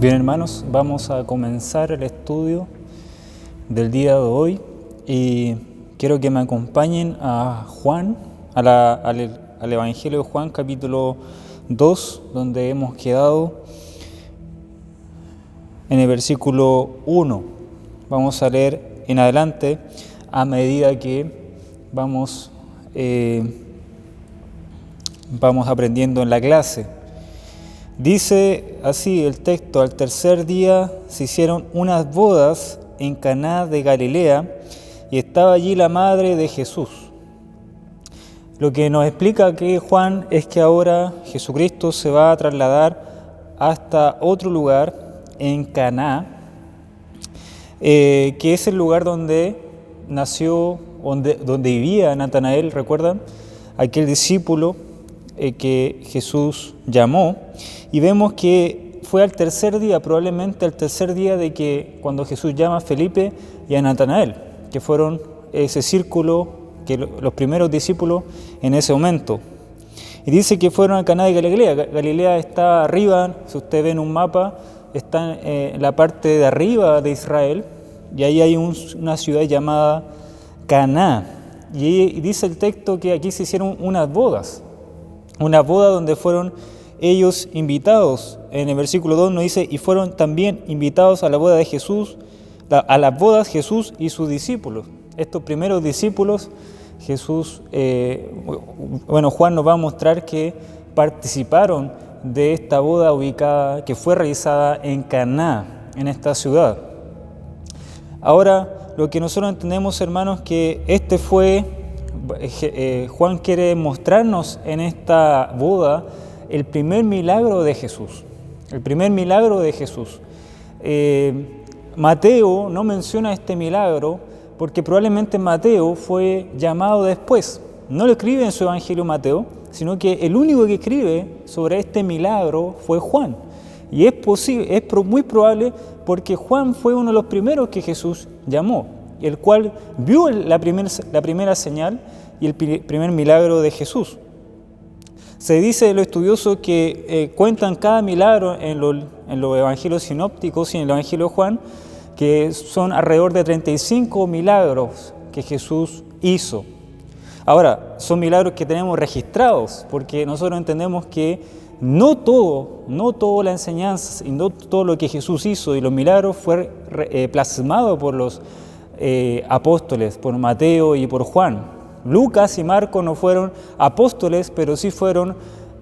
Bien, hermanos, vamos a comenzar el estudio del día de hoy y quiero que me acompañen a Juan, al Evangelio de Juan, capítulo 2, donde hemos quedado en el versículo 1. Vamos a leer en adelante a medida que vamos aprendiendo en la clase. Dice así el texto: al tercer día se hicieron unas bodas en Caná de Galilea y estaba allí la madre de Jesús. Lo que nos explica que Juan es que ahora Jesucristo se va a trasladar hasta otro lugar en Caná, que es el lugar donde nació, donde vivía Natanael, ¿recuerdan? Aquel discípulo que Jesús llamó, y vemos que fue al tercer día, probablemente al tercer día de que cuando Jesús llama a Felipe y a Natanael, que fueron ese círculo, que los primeros discípulos en ese momento. Y dice que fueron a Caná de Galilea. Galilea está arriba, si usted ve en un mapa, está en la parte de arriba de Israel, y ahí hay una ciudad llamada Caná. Y dice el texto que aquí se hicieron unas bodas donde fueron ellos invitados. En el versículo 2 nos dice: y fueron también invitados a la boda de Jesús, a las bodas Jesús y sus discípulos. Estos primeros discípulos, Jesús, Juan nos va a mostrar que participaron de esta boda ubicada, que fue realizada en Caná, en esta ciudad. Ahora, lo que nosotros entendemos, hermanos, que Juan quiere mostrarnos en esta boda el primer milagro de Jesús. El primer milagro de Jesús. Mateo no menciona este milagro porque probablemente Mateo fue llamado después. No lo escribe en su Evangelio Mateo, sino que el único que escribe sobre este milagro fue Juan. Y es muy probable porque Juan fue uno de los primeros que Jesús llamó, el cual vio la primera señal y el primer milagro de Jesús. Se dice de los estudiosos que cuentan cada milagro en los evangelios sinópticos y en el Evangelio de Juan, que son alrededor de 35 milagros que Jesús hizo. Ahora, son milagros que tenemos registrados, porque nosotros entendemos que no todo la enseñanza y no todo lo que Jesús hizo y los milagros fue plasmado por los apóstoles, por Mateo y por Juan. Lucas y Marcos no fueron apóstoles, pero sí fueron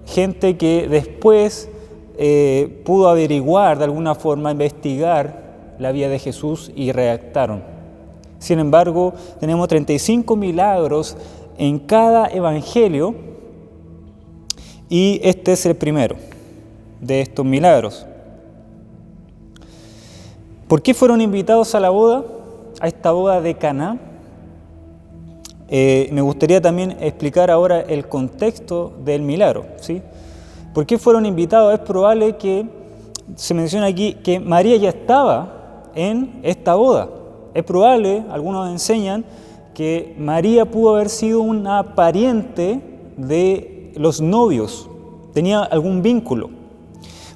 gente que después pudo averiguar, de alguna forma, investigar la vida de Jesús y redactaron. Sin embargo, tenemos 35 milagros en cada evangelio y este es el primero de estos milagros. ¿Por qué fueron invitados a la boda? A esta boda de Caná. Me gustaría también explicar ahora el contexto del milagro, ¿sí? ¿Por qué fueron invitados? Es probable que se menciona aquí que María ya estaba en esta boda. Es probable, algunos enseñan, que María pudo haber sido una pariente de los novios, tenía algún vínculo.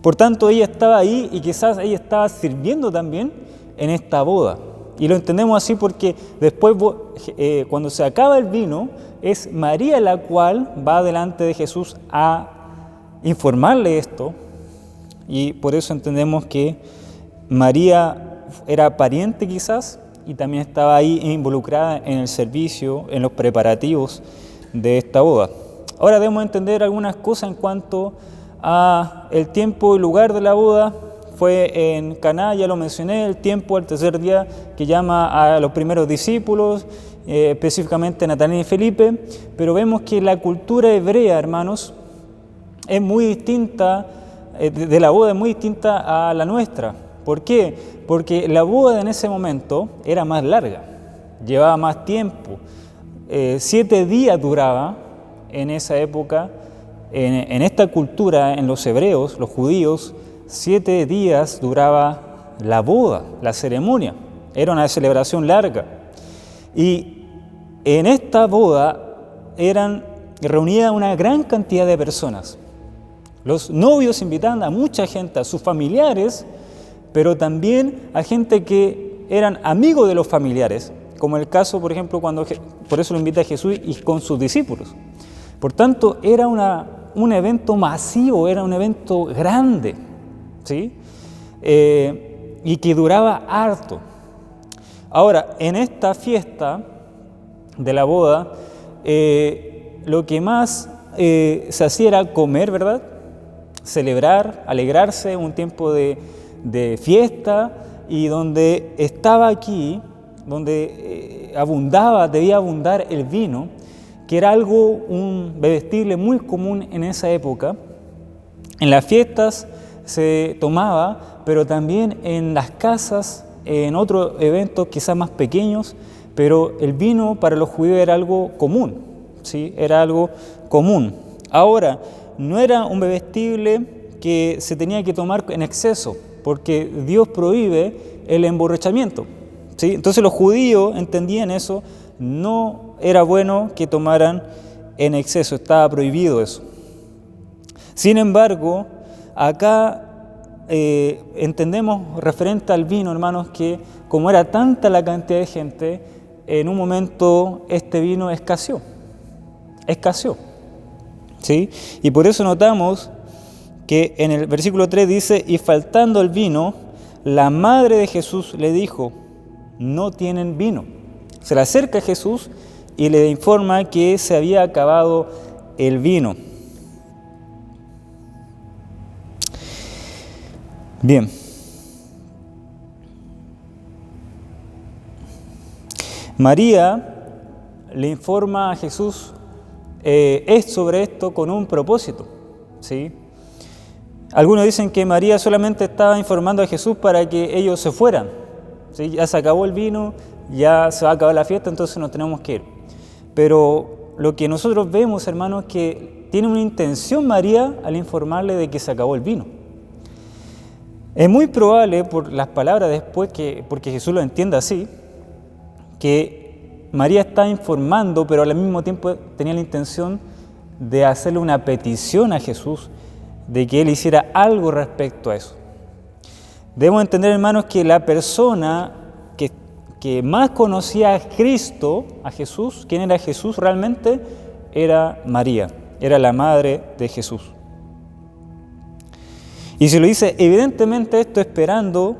Por tanto, ella estaba ahí y quizás ella estaba sirviendo también en esta boda. Y lo entendemos así porque después, cuando se acaba el vino, es María la cual va delante de Jesús a informarle esto. Y por eso entendemos que María era pariente quizás y también estaba ahí involucrada en el servicio, en los preparativos de esta boda. Ahora debemos entender algunas cosas en cuanto a el tiempo y lugar de la boda. Fue en Caná, ya lo mencioné, el tiempo, el tercer día, que llama a los primeros discípulos, específicamente Natanael y Felipe, pero vemos que la cultura hebrea, hermanos, es muy distinta, de la boda es muy distinta a la nuestra. ¿Por qué? Porque la boda en ese momento era más larga, llevaba más tiempo, 7 días duraba en esa época, en esta cultura, en los hebreos, los judíos, 7 días duraba la boda, la ceremonia. Era una celebración larga. Y en esta boda reunía una gran cantidad de personas. Los novios invitaban a mucha gente, a sus familiares, pero también a gente que eran amigos de los familiares, como el caso, por ejemplo, por eso lo invita a Jesús y con sus discípulos. Por tanto, era un evento masivo, era un evento grande, ¿sí? Y que duraba harto. Ahora, en esta fiesta de la boda, lo que más se hacía era comer, ¿verdad? Celebrar, alegrarse, un tiempo de fiesta, y donde estaba aquí, donde debía abundar el vino, que era un bebestible muy común en esa época. En las fiestas se tomaba, pero también en las casas, en otros eventos quizás más pequeños, pero el vino para los judíos era algo común, ¿sí? Era algo común. Ahora, no era un bebestible que se tenía que tomar en exceso, porque Dios prohíbe el emborrachamiento, ¿sí? Entonces los judíos entendían eso, no era bueno que tomaran en exceso, estaba prohibido eso. Sin embargo, acá entendemos referente al vino, hermanos, que como era tanta la cantidad de gente, en un momento este vino escaseó, ¿sí? Y por eso notamos que en el versículo 3 dice: y faltando el vino, la madre de Jesús le dijo: no tienen vino. Se le acerca a Jesús y le informa que se había acabado el vino. Bien. María le informa a Jesús sobre esto con un propósito, ¿sí? Algunos dicen que María solamente estaba informando a Jesús para que ellos se fueran, ¿sí? Ya se acabó el vino, ya se va a acabar la fiesta, entonces nos tenemos que ir. Pero lo que nosotros vemos, hermanos, es que tiene una intención María al informarle de que se acabó el vino. Es muy probable, por las palabras después, porque Jesús lo entiende así, que María está informando, pero al mismo tiempo tenía la intención de hacerle una petición a Jesús, de que Él hiciera algo respecto a eso. Debemos entender, hermanos, que la persona que más conocía a Cristo, a Jesús, ¿quién era Jesús realmente? Era María, era la madre de Jesús. Y se lo dice evidentemente esto esperando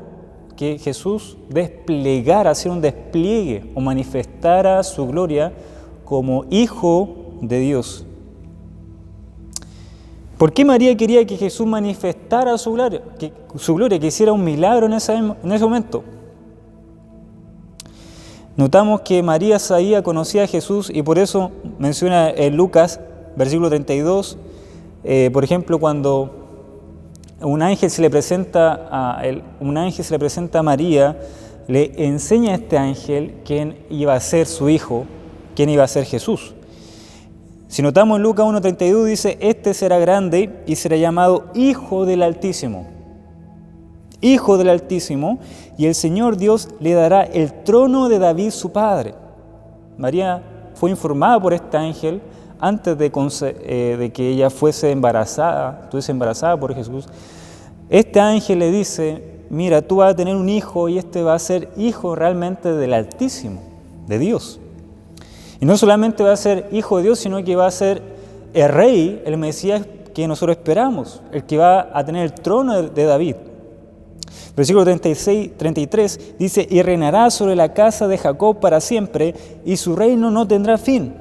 que Jesús desplegara, hiciera un despliegue o manifestara su gloria como Hijo de Dios. ¿Por qué María quería que Jesús manifestara su gloria, que hiciera un milagro en ese momento? Notamos que María conocía a Jesús, y por eso menciona en Lucas, versículo 32, por ejemplo, cuando un ángel se le presenta a María, le enseña a este ángel quién iba a ser su hijo, quién iba a ser Jesús. Si notamos en Lucas 1:32 dice: este será grande y será llamado Hijo del Altísimo. Hijo del Altísimo, y el Señor Dios le dará el trono de David su padre. María fue informada por este ángel antes de que ella estuviese embarazada por Jesús. Este ángel le dice: mira, tú vas a tener un hijo, y este va a ser hijo realmente del Altísimo, de Dios. Y no solamente va a ser hijo de Dios, sino que va a ser el rey, el Mesías que nosotros esperamos, el que va a tener el trono de David. Versículo 33 dice: y reinará sobre la casa de Jacob para siempre, y su reino no tendrá fin.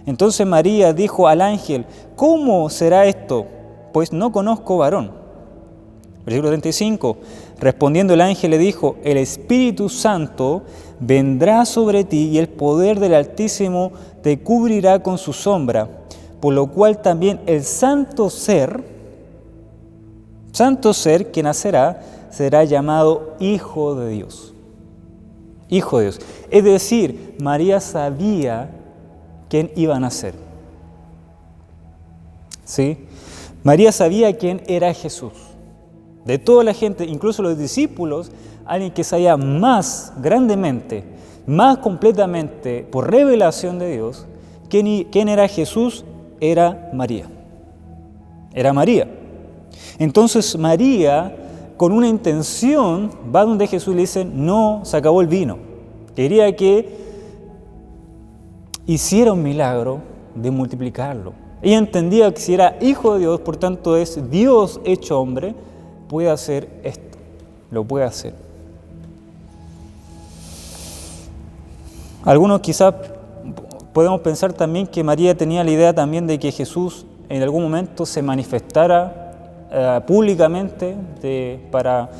Entonces María dijo al ángel: ¿cómo será esto? Pues no conozco varón. Versículo 35, respondiendo el ángel le dijo: el Espíritu Santo vendrá sobre ti, y el poder del Altísimo te cubrirá con su sombra, por lo cual también el santo ser que nacerá será llamado Hijo de Dios. Hijo de Dios. Es decir, María sabía quién iba a nacer. ¿Sí? María sabía quién era Jesús. De toda la gente, incluso los discípulos, alguien que sabía más grandemente, más completamente, por revelación de Dios, quién era Jesús, era María. Era María. Entonces María con una intención va donde Jesús le dice, no, se acabó el vino. Quería que hiciera un milagro de multiplicarlo. Ella entendía que si era hijo de Dios, por tanto es Dios hecho hombre, puede hacer esto, lo puede hacer. Algunos quizás podemos pensar también que María tenía la idea también de que Jesús en algún momento se manifestara públicamente para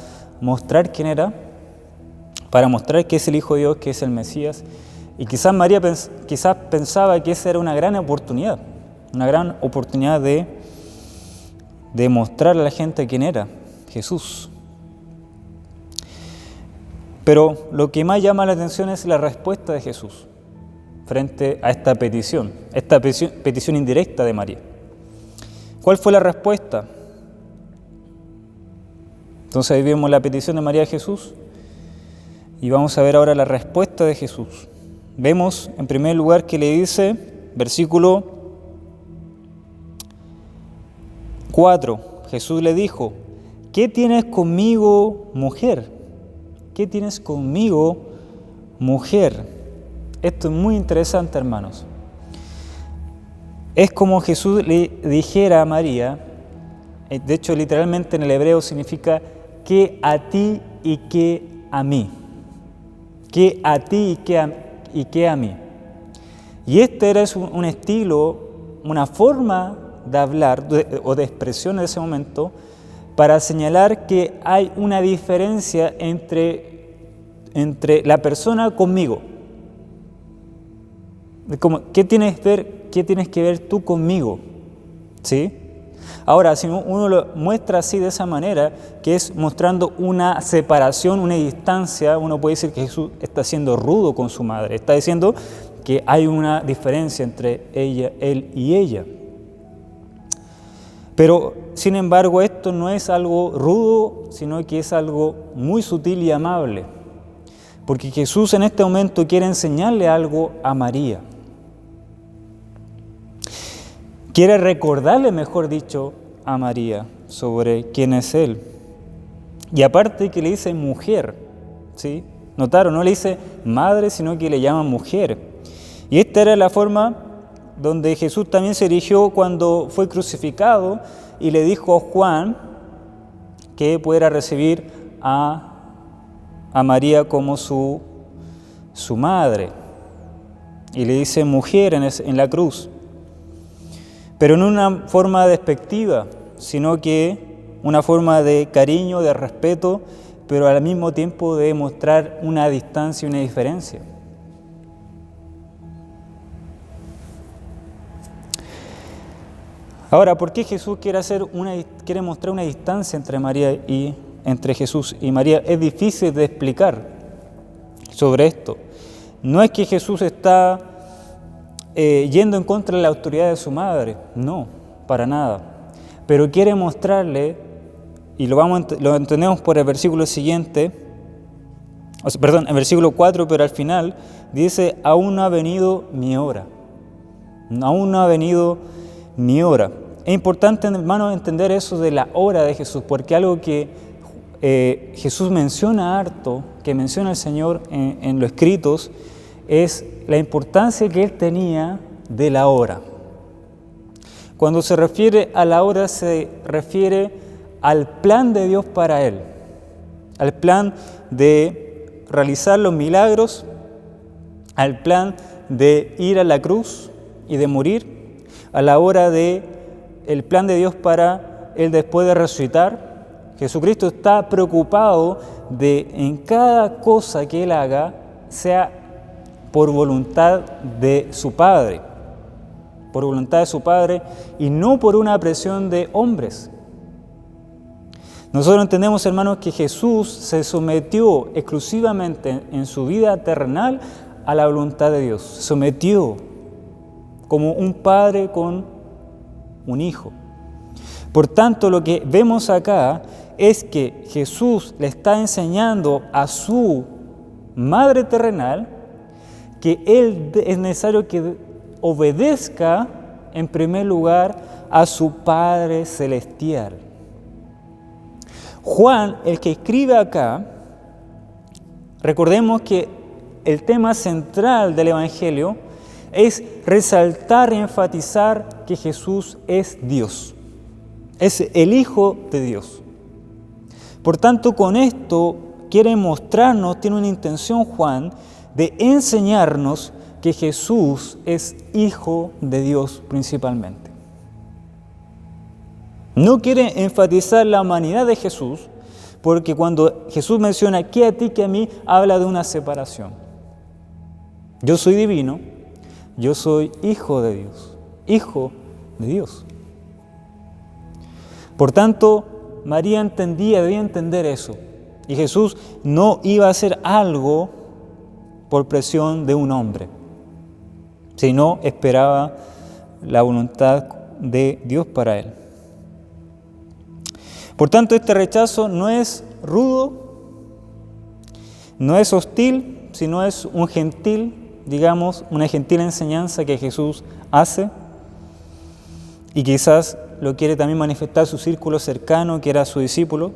mostrar quién era, para mostrar que es el Hijo de Dios, que es el Mesías. Y quizás María pensaba que esa era una gran oportunidad de mostrar a la gente quién era Jesús. Pero lo que más llama la atención es la respuesta de Jesús frente a esta petición indirecta de María. ¿Cuál fue la respuesta? Entonces ahí vemos la petición de María a Jesús y vamos a ver ahora la respuesta de Jesús. Vemos en primer lugar que le dice, versículo 4, Jesús le dijo, ¿qué tienes conmigo, mujer? ¿Qué tienes conmigo, mujer? Esto es muy interesante, hermanos. Es como Jesús le dijera a María, de hecho literalmente en el hebreo significa que a ti y que a mí. Que a ti y que a mí. Y este era un estilo, una forma de hablar o de expresión en ese momento para señalar que hay una diferencia entre la persona conmigo. ¿Qué tienes que ver tú conmigo? ¿Sí? Ahora, si uno lo muestra así de esa manera, que es mostrando una separación, una distancia, uno puede decir que Jesús está siendo rudo con su madre, está diciendo que hay una diferencia entre él y ella. Pero, sin embargo, esto no es algo rudo, sino que es algo muy sutil y amable. Porque Jesús en este momento quiere enseñarle algo a María. Quiere recordarle, mejor dicho, a María sobre quién es Él. Y aparte que le dice mujer, ¿sí? Notaron, no le dice madre, sino que le llama mujer. Y esta era la forma donde Jesús también se dirigió cuando fue crucificado y le dijo a Juan que pudiera recibir a María como su madre. Y le dice mujer en la cruz. Pero no una forma despectiva, sino que una forma de cariño, de respeto, pero al mismo tiempo de mostrar una distancia y una diferencia. Ahora, ¿por qué Jesús quiere mostrar una distancia entre Jesús y María? Es difícil de explicar sobre esto. No es que Jesús está yendo en contra de la autoridad de su madre, no, para nada. Pero quiere mostrarle, y lo entendemos por el versículo siguiente, el versículo 4, pero al final dice, aún no ha venido mi hora. Aún no ha venido mi hora. Es importante, hermanos, entender eso de la hora de Jesús, porque algo que Jesús menciona harto, que menciona el Señor en los escritos, es la importancia que Él tenía de la hora. Cuando se refiere a la hora, se refiere al plan de Dios para Él, al plan de realizar los milagros, al plan de ir a la cruz y de morir, a la hora el plan de Dios para Él después de resucitar. Jesucristo está preocupado de en cada cosa que Él haga sea por voluntad de su Padre, y no por una presión de hombres. Nosotros entendemos, hermanos, que Jesús se sometió exclusivamente en su vida terrenal a la voluntad de Dios. Se sometió como un padre con un hijo. Por tanto, lo que vemos acá es que Jesús le está enseñando a su madre terrenal que Él es necesario que obedezca en primer lugar a su Padre celestial. Juan, el que escribe acá, recordemos que el tema central del Evangelio es resaltar y enfatizar que Jesús es Dios, es el Hijo de Dios. Por tanto, con esto quiere mostrarnos, tiene una intención Juan, de enseñarnos que Jesús es Hijo de Dios principalmente. No quiere enfatizar la humanidad de Jesús, porque cuando Jesús menciona que a ti, que a mí, habla de una separación. Yo soy divino, yo soy hijo de Dios, hijo de Dios. Por tanto, María debía entender eso. Y Jesús no iba a hacer algo por presión de un hombre, sino esperaba la voluntad de Dios para él. Por tanto, este rechazo no es rudo, no es hostil, sino es un gentil, digamos, una gentil enseñanza que Jesús hace y quizás lo quiere también manifestar su círculo cercano, que era su discípulo.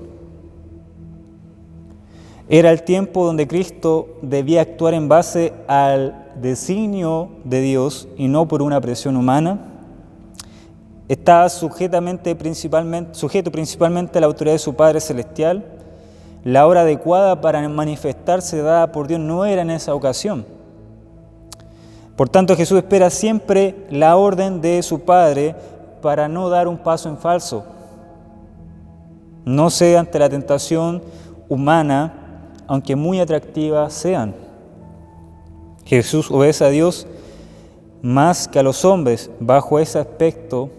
Era el tiempo donde Cristo debía actuar en base al designio de Dios y no por una presión humana. Estaba sujeto principalmente a la autoridad de su Padre Celestial. La hora adecuada para manifestarse dada por Dios no era en esa ocasión. Por tanto, Jesús espera siempre la orden de su Padre para no dar un paso en falso. No cede ante la tentación humana, aunque muy atractivas sean. Jesús obedece a Dios más que a los hombres. Bajo ese aspecto,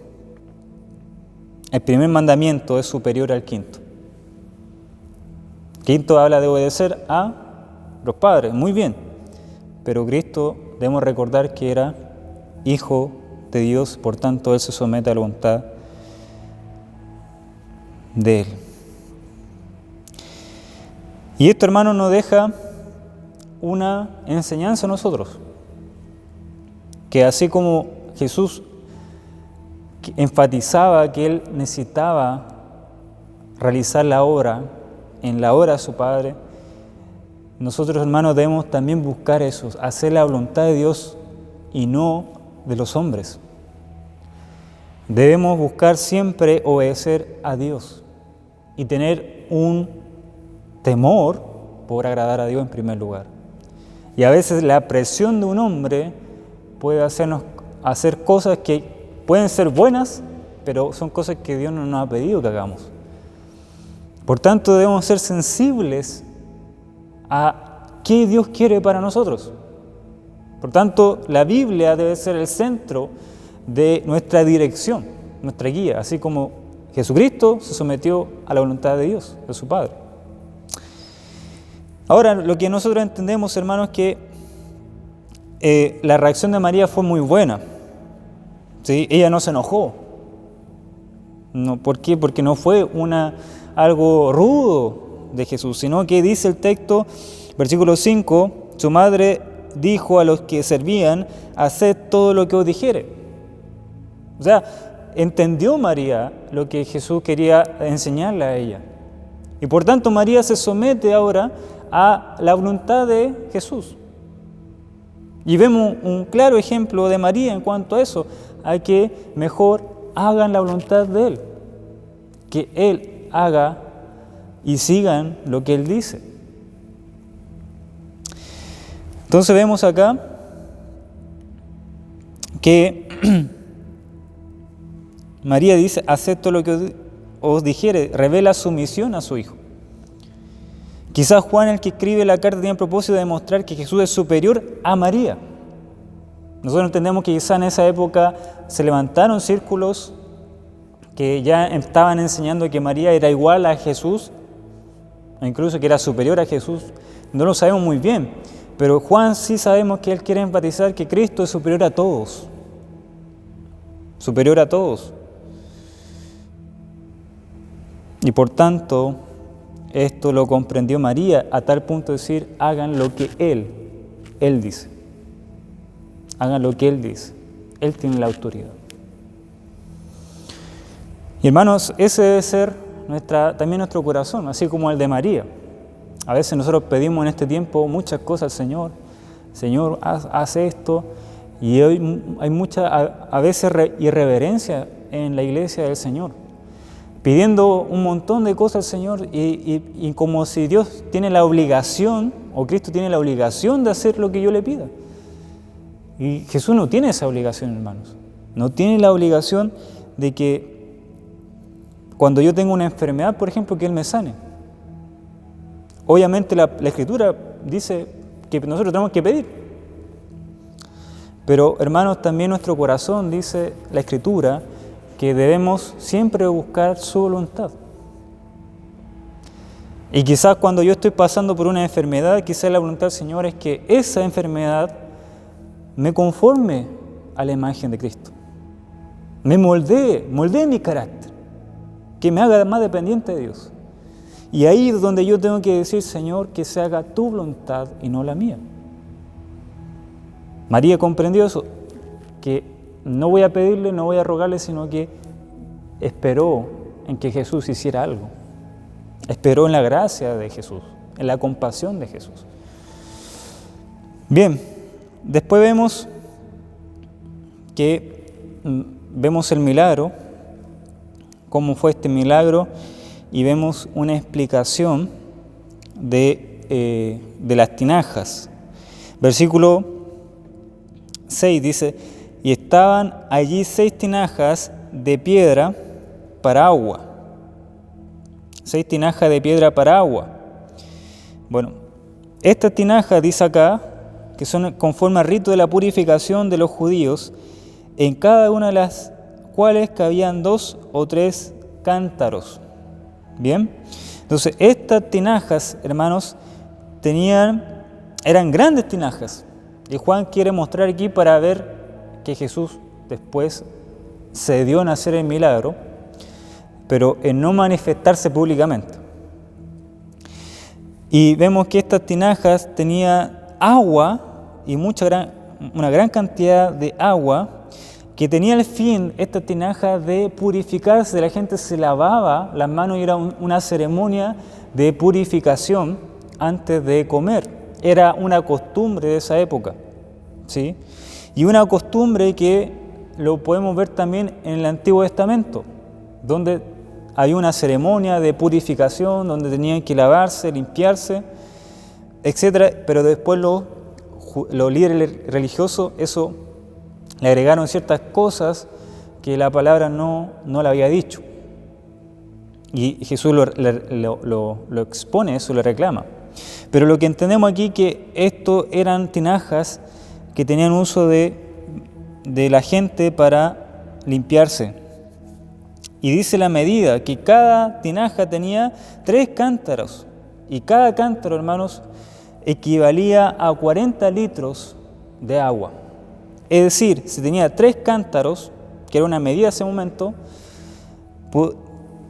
el primer mandamiento es superior al quinto. Quinto habla de obedecer a los padres, muy bien, pero Cristo debemos recordar que era Hijo de Dios, por tanto Él se somete a la voluntad de Él. Y esto, hermano, nos deja una enseñanza a nosotros, que así como Jesús enfatizaba que Él necesitaba realizar la obra en la hora de su Padre, nosotros, hermanos, debemos también buscar eso, hacer la voluntad de Dios y no de los hombres. Debemos buscar siempre obedecer a Dios y tener un temor por agradar a Dios en primer lugar. Y a veces la presión de un hombre puede hacernos hacer cosas que pueden ser buenas, pero son cosas que Dios no nos ha pedido que hagamos. Por tanto, debemos ser sensibles a qué Dios quiere para nosotros. Por tanto, la Biblia debe ser el centro de nuestra dirección, nuestra guía, así como Jesucristo se sometió a la voluntad de Dios, de su Padre. Ahora, lo que nosotros entendemos, hermanos, es que la reacción de María fue muy buena. ¿Sí? Ella no se enojó. No, ¿por qué? Porque no fue algo rudo de Jesús, sino que dice el texto, versículo 5, su madre dijo a los que servían, haced todo lo que os dijere. O sea, entendió María lo que Jesús quería enseñarle a ella. Y por tanto María se somete ahora a la voluntad de Jesús. Y vemos un claro ejemplo de María en cuanto a eso, a que mejor hagan la voluntad de Él, que Él haga y sigan lo que Él dice. Entonces vemos acá que María dice, acepto lo que os dijere, revela sumisión a su Hijo. Quizás Juan, el que escribe la carta, tiene el propósito de demostrar que Jesús es superior a María. Nosotros entendemos que quizás en esa época se levantaron círculos que ya estaban enseñando que María era igual a Jesús, o incluso que era superior a Jesús. No lo sabemos muy bien, pero Juan sí sabemos que él quiere enfatizar que Cristo es superior a todos. Superior a todos. Y por tanto, esto lo comprendió María a tal punto de decir, hagan lo que Él dice. Hagan lo que Él dice. Él tiene la autoridad. Y hermanos, ese debe ser también nuestro corazón, así como el de María. A veces nosotros pedimos en este tiempo muchas cosas al Señor. Señor, haz esto. Y hoy hay mucha, a veces, irreverencia en la iglesia del Señor, pidiendo un montón de cosas al Señor y como si Dios tiene la obligación, o Cristo tiene la obligación de hacer lo que yo le pida. Y Jesús no tiene esa obligación, hermanos. No tiene la obligación de que cuando yo tengo una enfermedad, por ejemplo, que Él me sane. Obviamente la Escritura dice que nosotros tenemos que pedir. Pero, hermanos, también nuestro corazón, dice la Escritura, que debemos siempre buscar su voluntad. Y quizás cuando yo estoy pasando por una enfermedad, quizás la voluntad del Señor es que esa enfermedad me conforme a la imagen de Cristo. Me moldee mi carácter, que me haga más dependiente de Dios. Y ahí es donde yo tengo que decir, Señor, que se haga tu voluntad y no la mía. María comprendió eso, que no voy a pedirle, no voy a rogarle, sino que esperó en que Jesús hiciera algo. Esperó en la gracia de Jesús, en la compasión de Jesús. Bien, después vemos el milagro, cómo fue este milagro, y vemos una explicación de las tinajas. Versículo 6 dice: y estaban allí 6 tinajas de piedra para agua. 6 tinajas de piedra para agua. Bueno, estas tinajas, dice acá, que son conforme al rito de la purificación de los judíos, en cada una de las cuales cabían 2 o 3 cántaros. Bien, entonces estas tinajas, hermanos, eran grandes tinajas. Y Juan quiere mostrar aquí para ver que Jesús después se dio en hacer el milagro, pero en no manifestarse públicamente. Y vemos que estas tinajas tenían agua y una gran cantidad de agua que tenía el fin, esta tinaja, de purificarse. La gente se lavaba las manos y era una ceremonia de purificación antes de comer. Era una costumbre de esa época, ¿sí? Y una costumbre que lo podemos ver también en el Antiguo Testamento, donde hay una ceremonia de purificación, donde tenían que lavarse, limpiarse, etc. Pero después los líderes religiosos eso le agregaron ciertas cosas que la palabra no le había dicho. Y Jesús lo expone, eso le reclama. Pero lo que entendemos aquí que esto eran tinajas que tenían uso de la gente para limpiarse. Y dice la medida que cada tinaja tenía 3 cántaros. Y cada cántaro, hermanos, equivalía a 40 litros de agua. Es decir, si tenía 3 cántaros, que era una medida en ese momento,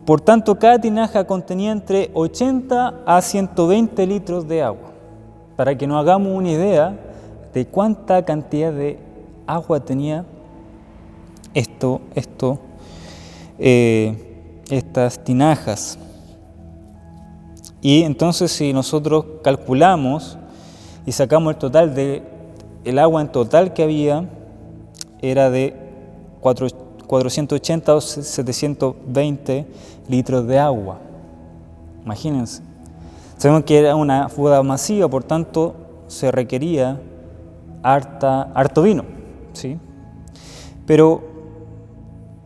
por tanto cada tinaja contenía entre 80 a 120 litros de agua. Para que nos hagamos una idea de cuánta cantidad de agua tenía estas tinajas. Y entonces si nosotros calculamos y sacamos el total el agua en total que había, era de 480 o 720 litros de agua. Imagínense. Sabemos que era una boda masiva, por tanto se requería harto vino, ¿sí? Pero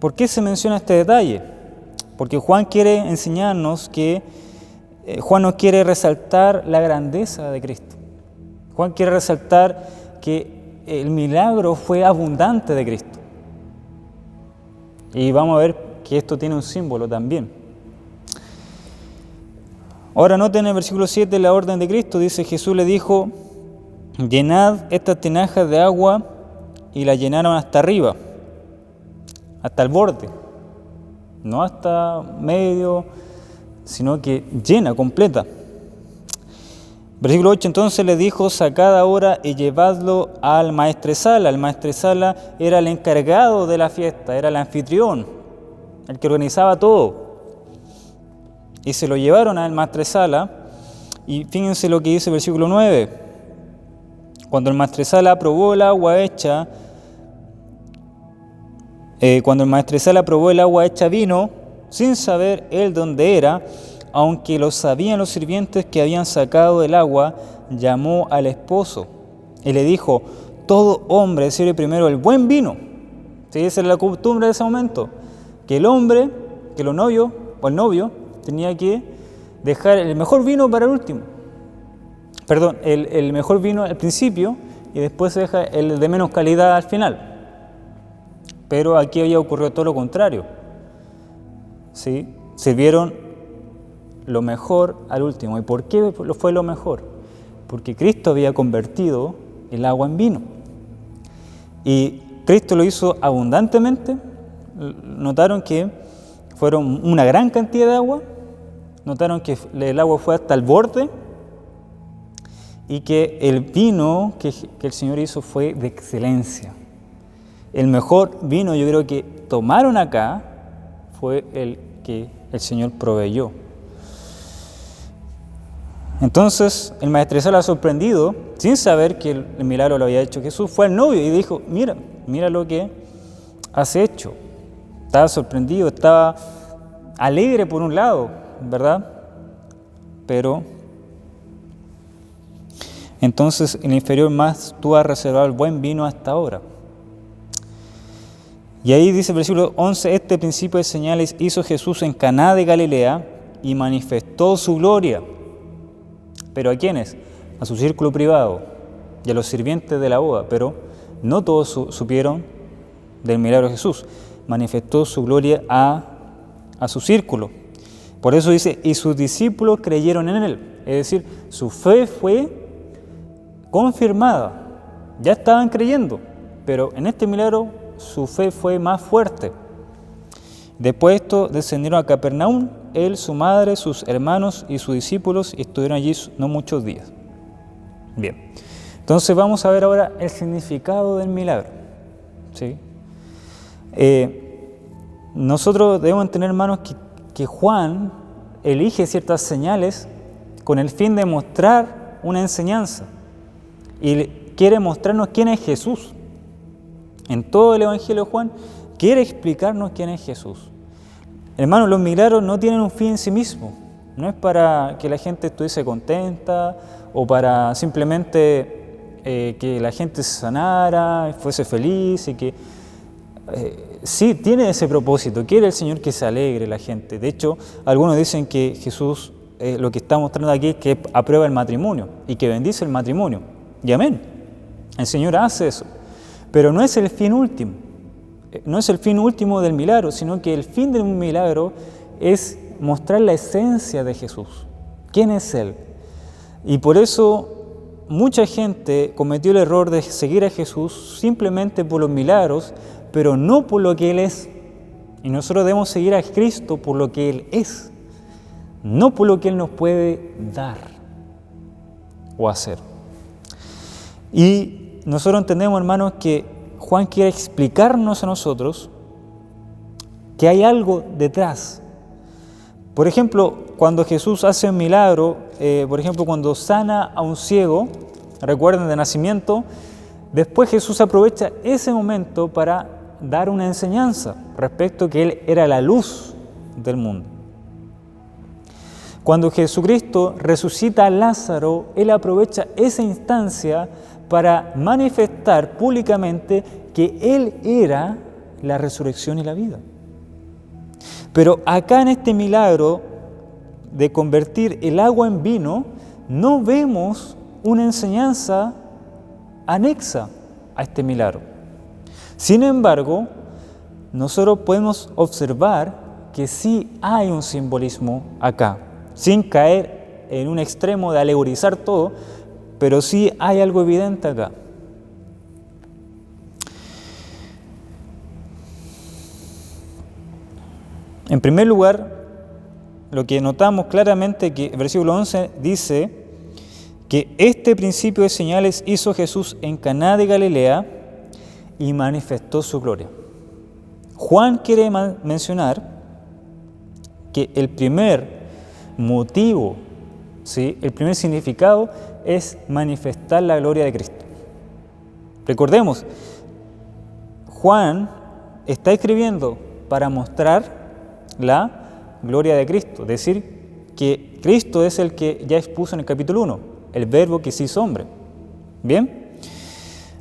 ¿por qué se menciona este detalle? Porque Juan quiere enseñarnos Juan no quiere resaltar la grandeza de Cristo. Juan quiere resaltar que el milagro fue abundante de Cristo. Y vamos a ver que esto tiene un símbolo también. Ahora noten en el versículo 7 la orden de Cristo. Dice: Jesús le dijo: llenad estas tinajas de agua, y la llenaron hasta arriba, hasta el borde. No hasta medio, sino que llena, completa. Versículo 8, entonces le dijo: sacad ahora y llevadlo al maestresala. El maestresala era el encargado de la fiesta, era el anfitrión, el que organizaba todo. y se lo llevaron al maestresala, y fíjense lo que dice el versículo 9. Cuando el maestresala probó el agua hecha, vino, sin saber él dónde era, aunque lo sabían los sirvientes que habían sacado el agua, llamó al esposo y le dijo: todo hombre sirve primero el buen vino. ¿Sí? Esa era la costumbre de ese momento, que el novio o el novio tenía que dejar el mejor vino para el último. Perdón, el mejor vino al principio y después se deja el de menos calidad al final. Pero aquí había ocurrido todo lo contrario. ¿Sí? Sirvieron lo mejor al último. ¿Y por qué fue lo mejor? Porque Cristo había convertido el agua en vino. Y Cristo lo hizo abundantemente. Notaron que fueron una gran cantidad de agua. Notaron que el agua fue hasta el borde. Y que el vino que el Señor hizo fue de excelencia. El mejor vino, yo creo que tomaron acá, fue el que el Señor proveyó. Entonces el maestresala, sorprendido, sin saber que el milagro lo había hecho Jesús, fue al novio y dijo: mira lo que has hecho. Estaba sorprendido, estaba alegre por un lado, ¿verdad? Pero entonces el inferior más tú has reservado el buen vino hasta ahora. Y ahí dice el versículo 11: este principio de señales hizo Jesús en Caná de Galilea y manifestó su gloria. ¿Pero a quiénes? A su círculo privado y a los sirvientes de la boda, pero no todos supieron del milagro de Jesús. Manifestó su gloria a su círculo. Por eso dice: y sus discípulos creyeron en él. Es decir, su fe fue confirmada. Ya estaban creyendo, pero en este milagro su fe fue más fuerte. Después de esto descendieron a Capernaum, él, su madre, sus hermanos y sus discípulos, y estuvieron allí no muchos días. Bien, entonces vamos a ver ahora el significado del milagro. ¿Sí? Nosotros debemos entender, hermanos, que Juan elige ciertas señales con el fin de mostrar una enseñanza y quiere mostrarnos quién es Jesús. En todo el Evangelio de Juan quiere explicarnos quién es Jesús. Hermanos, los milagros no tienen un fin en sí mismo. No es para que la gente estuviese contenta o para simplemente que la gente se sanara, fuese feliz y que... sí, tiene ese propósito. Quiere el Señor que se alegre la gente. De hecho, algunos dicen que Jesús lo que está mostrando aquí es que aprueba el matrimonio y que bendice el matrimonio. Y amén. El Señor hace eso. Pero no es el fin último. No es el fin último del milagro, sino que el fin del milagro es mostrar la esencia de Jesús. ¿Quién es Él? Y por eso mucha gente cometió el error de seguir a Jesús simplemente por los milagros, pero no por lo que Él es. Y nosotros debemos seguir a Cristo por lo que Él es, no por lo que Él nos puede dar o hacer. Y nosotros entendemos, hermanos, que Juan quiere explicarnos a nosotros que hay algo detrás. Por ejemplo, cuando Jesús hace un milagro, por ejemplo, cuando sana a un ciego, recuerden, de nacimiento, después Jesús aprovecha ese momento para dar una enseñanza respecto a que Él era la luz del mundo. Cuando Jesucristo resucita a Lázaro, Él aprovecha esa instancia para manifestar públicamente que Él era la resurrección y la vida. Pero acá en este milagro de convertir el agua en vino, no vemos una enseñanza anexa a este milagro. Sin embargo, nosotros podemos observar que sí hay un simbolismo acá, sin caer en un extremo de alegorizar todo, pero sí hay algo evidente acá. En primer lugar, lo que notamos claramente que el versículo 11 dice que este principio de señales hizo Jesús en Caná de Galilea y manifestó su gloria. Juan quiere mencionar que el primer motivo, ¿sí? El primer significado es manifestar la gloria de Cristo. Recordemos, Juan está escribiendo para mostrar la gloria de Cristo, es decir, que Cristo es el que ya expuso en el capítulo 1, el verbo que se hizo hombre. ¿Bien?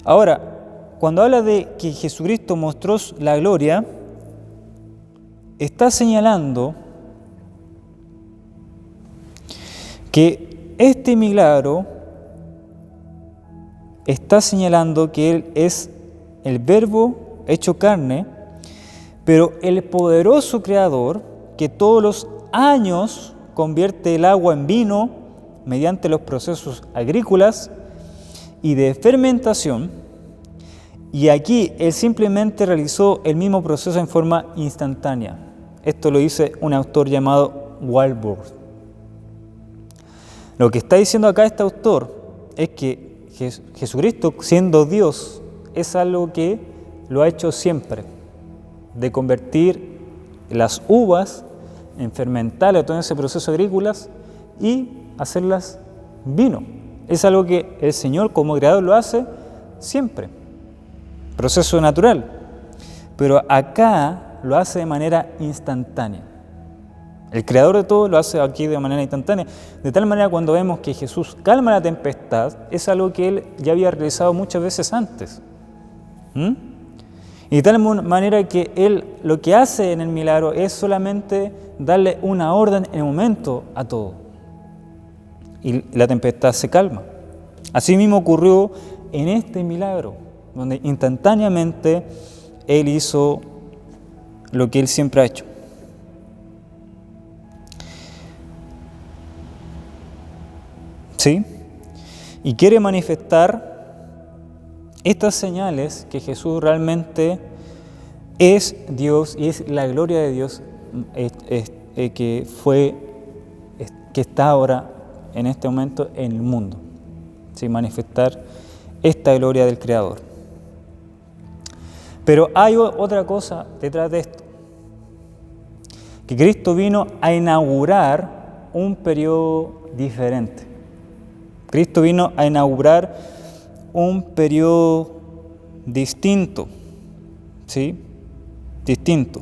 Ahora, cuando habla de que Jesucristo mostró la gloria, está señalando que este milagro está señalando que Él es el verbo hecho carne, pero el poderoso Creador que todos los años convierte el agua en vino mediante los procesos agrícolas y de fermentación, y aquí Él simplemente realizó el mismo proceso en forma instantánea. Esto lo dice un autor llamado Warburg. Lo que está diciendo acá este autor es que Jesucristo, siendo Dios, es algo que lo ha hecho siempre, de convertir las uvas en fermentarlas, todo ese proceso agrícolas y hacerlas vino. Es algo que el Señor como creador lo hace siempre, proceso natural, pero acá lo hace de manera instantánea. El creador de todo lo hace aquí de manera instantánea, de tal manera cuando vemos que Jesús calma la tempestad, es algo que Él ya había realizado muchas veces antes. Y de tal manera que Él lo que hace en el milagro es solamente darle una orden en el momento a todo. Y la tempestad se calma. Así mismo ocurrió en este milagro, donde instantáneamente Él hizo lo que Él siempre ha hecho. ¿Sí? Y quiere manifestar estas señales que Jesús realmente es Dios y es la gloria de Dios que está ahora en este momento en el mundo. ¿Sí? Manifestar esta gloria del Creador. Pero hay otra cosa detrás de esto, que Cristo vino a inaugurar un periodo diferente. Cristo vino a inaugurar un periodo distinto, ¿sí? Distinto.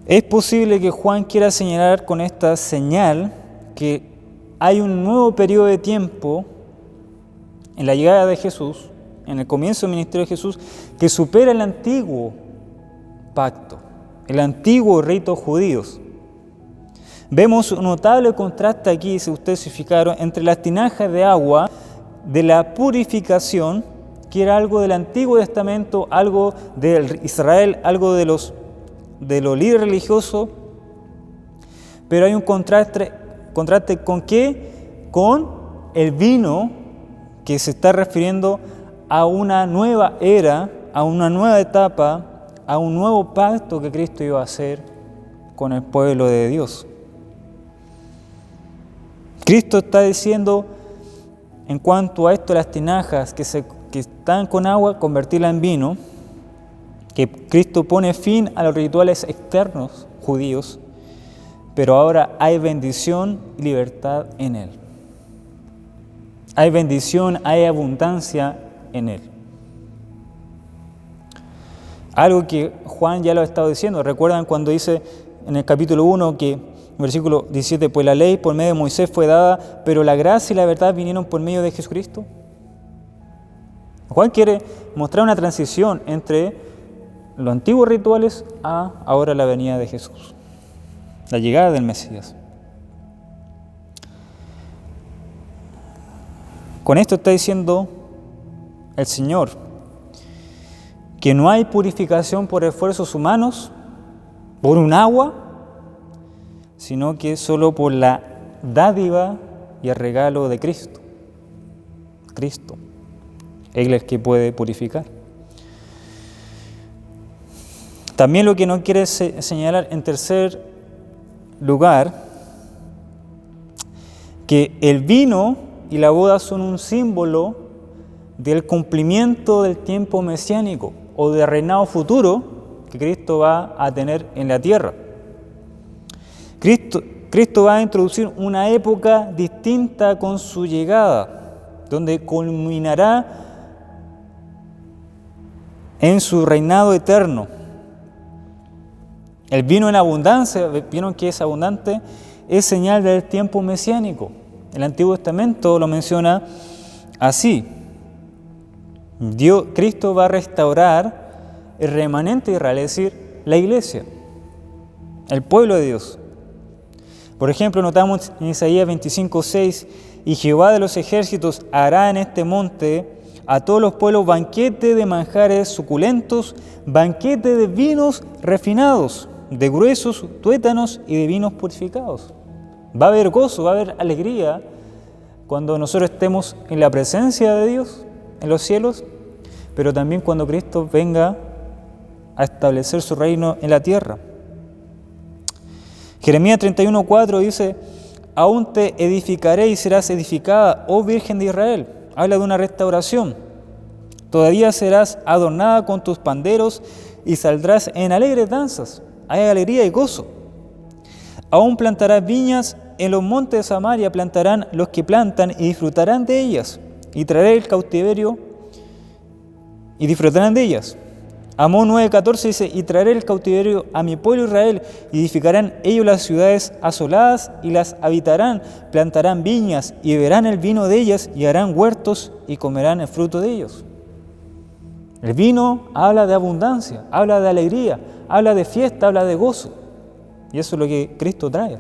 Es posible que Juan quiera señalar con esta señal que hay un nuevo periodo de tiempo en la llegada de Jesús, en el comienzo del ministerio de Jesús, que supera el antiguo pacto, el antiguo rito judíos. Vemos un notable contraste aquí, si ustedes se fijaron, entre las tinajas de agua de la purificación, que era algo del Antiguo Testamento, algo de Israel, algo de lo líder religioso, pero hay un contraste ¿con qué? Con el vino, que se está refiriendo a una nueva era, a una nueva etapa, a un nuevo pacto que Cristo iba a hacer con el pueblo de Dios. Cristo está diciendo, en cuanto a esto, las tinajas que están con agua, convertirla en vino, que Cristo pone fin a los rituales externos judíos, pero ahora hay bendición y libertad en Él. Hay bendición, hay abundancia en Él. Algo que Juan ya lo ha estado diciendo. ¿Recuerdan cuando dice en el capítulo 1 que versículo 17, pues la ley por medio de Moisés fue dada, pero la gracia y la verdad vinieron por medio de Jesucristo? Juan quiere mostrar una transición entre los antiguos rituales a ahora la venida de Jesús, la llegada del Mesías. Con esto está diciendo el Señor que no hay purificación por esfuerzos humanos, por un agua, sino que solo por la dádiva y el regalo de Cristo. Cristo, Él es el que puede purificar. También lo que nos quiere señalar en tercer lugar, que el vino y la boda son un símbolo del cumplimiento del tiempo mesiánico o del reinado futuro que Cristo va a tener en la tierra. Cristo Cristo va a introducir una época distinta con su llegada, donde culminará en su reinado eterno. El vino en abundancia, vieron que es abundante, es señal del tiempo mesiánico. El Antiguo Testamento lo menciona así. Cristo va a restaurar el remanente de Israel, es decir, la iglesia, el pueblo de Dios. Por ejemplo, notamos en Isaías 25:6, y Jehová de los ejércitos hará en este monte a todos los pueblos banquete de manjares suculentos, banquete de vinos refinados, de gruesos tuétanos y de vinos purificados. Va a haber gozo, va a haber alegría cuando nosotros estemos en la presencia de Dios, en los cielos, pero también cuando Cristo venga a establecer su reino en la tierra. Jeremías 31:4 dice, aún te edificaré y serás edificada, oh Virgen de Israel. Habla de una restauración. Todavía serás adornada con tus panderos y saldrás en alegres danzas. Hay alegría y gozo. Aún plantarás viñas en los montes de Samaria, plantarán los que plantan y disfrutarán de ellas. Y traeré el cautiverio y disfrutarán de ellas. Amós 9:14 dice, y traeré el cautiverio a mi pueblo Israel, y edificarán ellos las ciudades asoladas y las habitarán, plantarán viñas y beberán el vino de ellas, y harán huertos y comerán el fruto de ellos. El vino habla de abundancia, habla de alegría, habla de fiesta, habla de gozo. Y eso es lo que Cristo trae.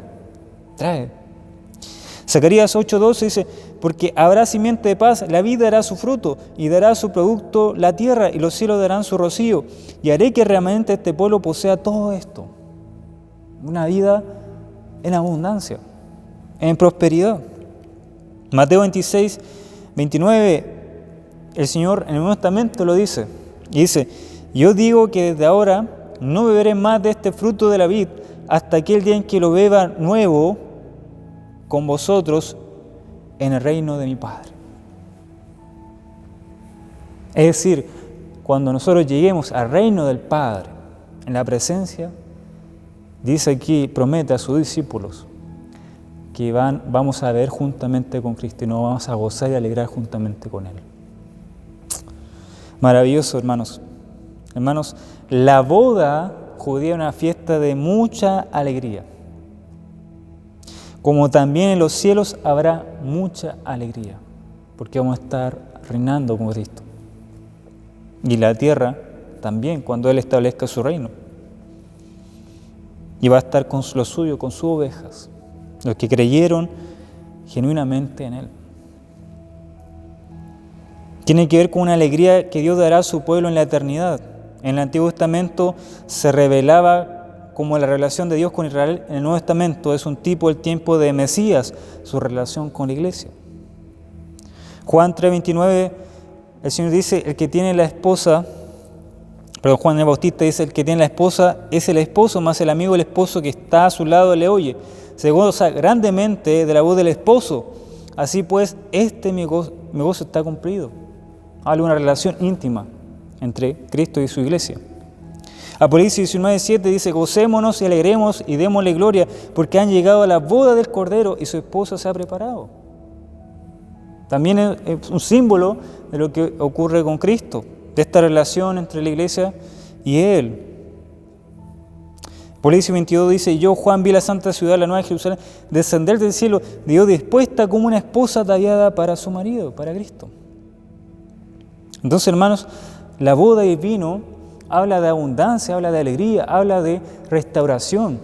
Zacarías 8:12 dice, porque habrá simiente de paz, la vida dará su fruto, y dará su producto la tierra, y los cielos darán su rocío, y haré que realmente este pueblo posea todo esto. Una vida en abundancia, en prosperidad. Mateo 26:29, el Señor en el Nuevo Testamento lo dice, y dice, yo digo que desde ahora no beberé más de este fruto de la vid, hasta aquel día en que lo beba nuevo con vosotros en el reino de mi Padre. Es decir, cuando nosotros lleguemos al reino del Padre, en la presencia, dice aquí, promete a sus discípulos que vamos a ver juntamente con Cristo y nos vamos a gozar y alegrar juntamente con Él. Maravilloso, hermanos. Hermanos, la boda judía es una fiesta de mucha alegría. Como también en los cielos habrá mucha alegría, porque vamos a estar reinando con Cristo. Y la tierra también, cuando Él establezca su reino. Y va a estar con lo suyo, con sus ovejas, los que creyeron genuinamente en Él. Tiene que ver con una alegría que Dios dará a su pueblo en la eternidad. En el Antiguo Testamento se revelaba como la relación de Dios con Israel. En el Nuevo Testamento es un tipo del tiempo de Mesías, su relación con la iglesia. Juan 3:29, el Señor dice, el que tiene la esposa, pero Juan el Bautista dice, el que tiene la esposa es el esposo, más el amigo del esposo que está a su lado le oye. Se goza grandemente de la voz del esposo. Así pues, mi gozo está cumplido. Habla de una relación íntima entre Cristo y su iglesia. Apocalipsis 19:7 dice, gocémonos y alegremos y démosle gloria, porque han llegado a la boda del Cordero y su esposa se ha preparado. También es un símbolo de lo que ocurre con Cristo, de esta relación entre la iglesia y Él. Apocalipsis 22 dice, yo, Juan, vi la santa ciudad, la nueva Jerusalén, descender del cielo, de Dios dispuesta como una esposa ataviada para su marido, para Cristo. Entonces, hermanos, la boda y el vino habla de abundancia, habla de alegría, habla de restauración,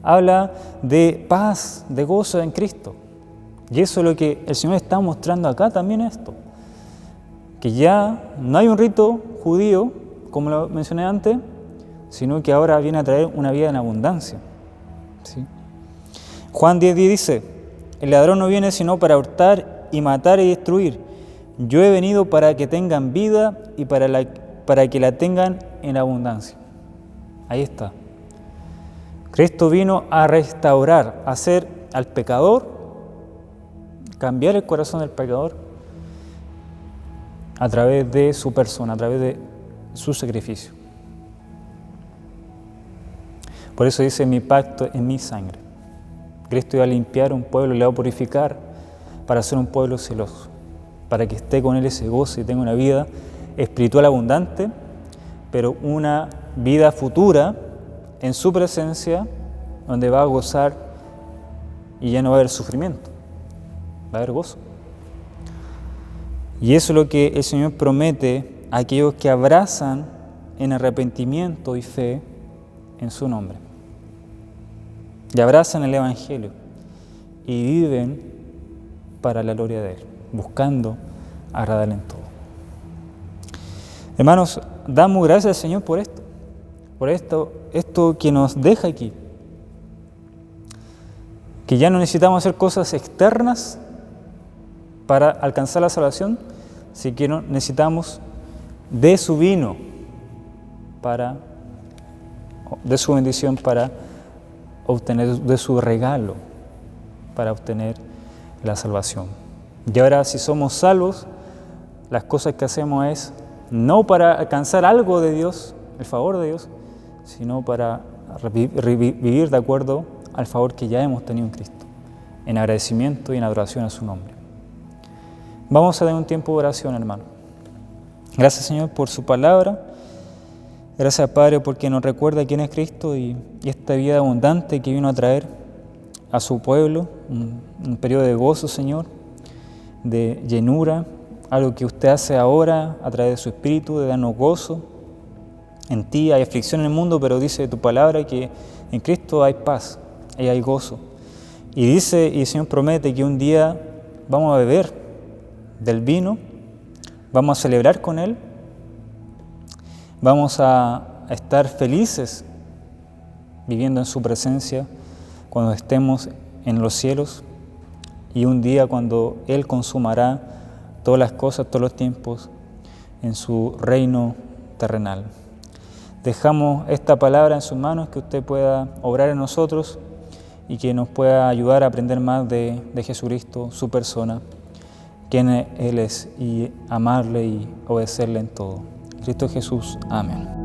habla de paz, de gozo en Cristo. Y eso es lo que el Señor está mostrando acá también esto. Que ya no hay un rito judío, como lo mencioné antes, sino que ahora viene a traer una vida en abundancia. ¿Sí? Juan 10:10 dice, el ladrón no viene sino para hurtar y matar y destruir. Yo he venido para que tengan vida y para que la tengan en abundancia. Ahí está. Cristo vino a restaurar, a hacer al pecador, cambiar el corazón del pecador a través de su persona, a través de su sacrificio. Por eso dice, mi pacto es mi sangre. Cristo iba a limpiar un pueblo, le va a purificar para ser un pueblo celoso, para que esté con Él y se goce y tenga una vida espiritual abundante, pero una vida futura en su presencia, donde va a gozar y ya no va a haber sufrimiento, va a haber gozo. Y eso es lo que el Señor promete a aquellos que abrazan en arrepentimiento y fe en su nombre. Y abrazan el Evangelio y viven para la gloria de Él, buscando agradarle en todo. Hermanos, damos gracias al Señor por esto que nos deja aquí. Que ya no necesitamos hacer cosas externas para alcanzar la salvación, sino que necesitamos de su vino, de su bendición para obtener, de su regalo para obtener la salvación. Y ahora, si somos salvos, las cosas que hacemos es no para alcanzar algo de Dios, el favor de Dios, sino para vivir de acuerdo al favor que ya hemos tenido en Cristo, en agradecimiento y en adoración a su nombre. Vamos a dar un tiempo de oración, hermano. Gracias, Señor, por su palabra. Gracias, Padre, porque nos recuerda quién es Cristo y esta vida abundante que vino a traer a su pueblo, un periodo de gozo, Señor, de llenura, algo que usted hace ahora a través de su Espíritu, de darnos gozo. En ti hay aflicción en el mundo, pero dice tu palabra que en Cristo hay paz, y hay gozo. Y dice, y el Señor promete que un día vamos a beber del vino, vamos a celebrar con Él, vamos a estar felices viviendo en su presencia cuando estemos en los cielos, y un día cuando Él consumará todas las cosas, todos los tiempos en su reino terrenal. Dejamos esta palabra en sus manos, que usted pueda obrar en nosotros y que nos pueda ayudar a aprender más de Jesucristo, su persona, quién Él es, y amarle y obedecerle en todo. Cristo Jesús. Amén.